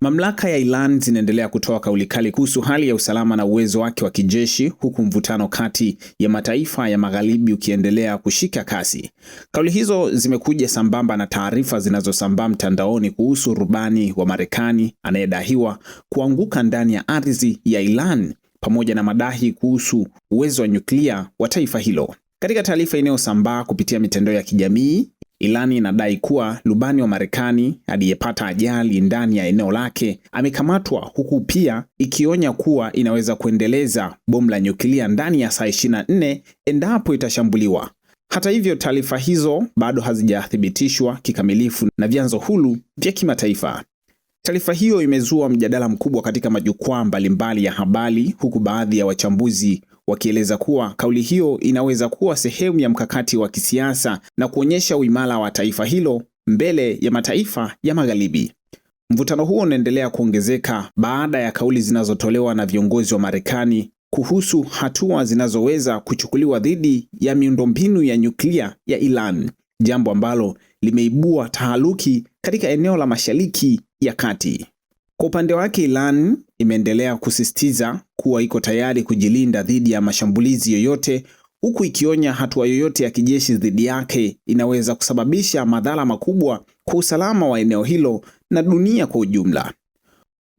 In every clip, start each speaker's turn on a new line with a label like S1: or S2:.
S1: Mamlaka ya Iran zinaendelea kutoa kauli kali kuhusu hali ya usalama na uwezo wake wa kijeshi, huku mvutano kati ya mataifa ya Magharibi ukiendelea kushika kasi. Kauli hizo zimekuja sambamba na taarifa zinazosambaa mtandaoni kuhusu rubani wa Marekani anayedaiwa kuanguka ndani ya ardhi ya Iran, pamoja na madai kuhusu uwezo wa nyuklia wa taifa hilo. Katika taarifa inayosambaa kupitia mitandao ya kijamii, Iran inadai kuwa rubani wa Marekani aliyepata ajali ndani ya eneo lake amekamatwa, huku pia ikionya kuwa inaweza kuendeleza bomu la nyuklia ndani ya saa 24 endapo itashambuliwa. Hata hivyo, taarifa hizo bado hazijathibitishwa kikamilifu na vyanzo huru vya kimataifa. Taarifa hiyo imezua mjadala mkubwa katika majukwaa mbalimbali ya habari, huku baadhi ya wachambuzi wakieleza kuwa kauli hiyo inaweza kuwa sehemu ya mkakati wa kisiasa na kuonyesha uimara wa taifa hilo mbele ya mataifa ya Magharibi. Mvutano huo unaendelea kuongezeka baada ya kauli zinazotolewa na viongozi wa Marekani kuhusu hatua zinazoweza kuchukuliwa dhidi ya miundombinu ya nyuklia ya Iran, jambo ambalo limeibua taharuki katika eneo la Mashariki ya Kati. Kwa upande wake, Iran imeendelea kusisitiza kuwa iko tayari kujilinda dhidi ya mashambulizi yoyote, huku ikionya hatua yoyote ya kijeshi dhidi yake inaweza kusababisha madhara makubwa kwa usalama wa eneo hilo na dunia kwa ujumla.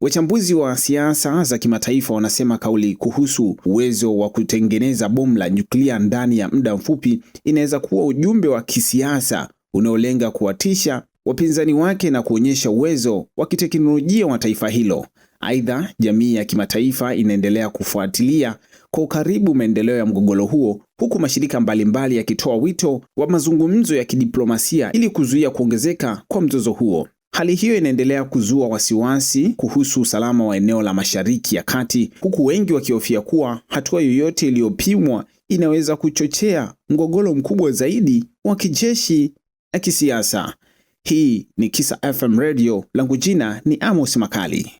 S1: Wachambuzi wa siasa za kimataifa wanasema kauli kuhusu uwezo wa kutengeneza bomu la nyuklia ndani ya muda mfupi inaweza kuwa ujumbe wa kisiasa unaolenga kuwatisha wapinzani wake na kuonyesha uwezo wa kiteknolojia wa taifa hilo. Aidha, jamii ya kimataifa inaendelea kufuatilia kwa ukaribu maendeleo ya mgogoro huo, huku mashirika mbalimbali yakitoa wito wa mazungumzo ya kidiplomasia ili kuzuia kuongezeka kwa mzozo huo. Hali hiyo inaendelea kuzua wasiwasi kuhusu usalama wa eneo la Mashariki ya Kati, huku wengi wakihofia kuwa hatua yoyote iliyopimwa inaweza kuchochea mgogoro mkubwa zaidi wa kijeshi na kisiasa. Hii ni Kisa FM Radio, langu jina ni Amos Makali.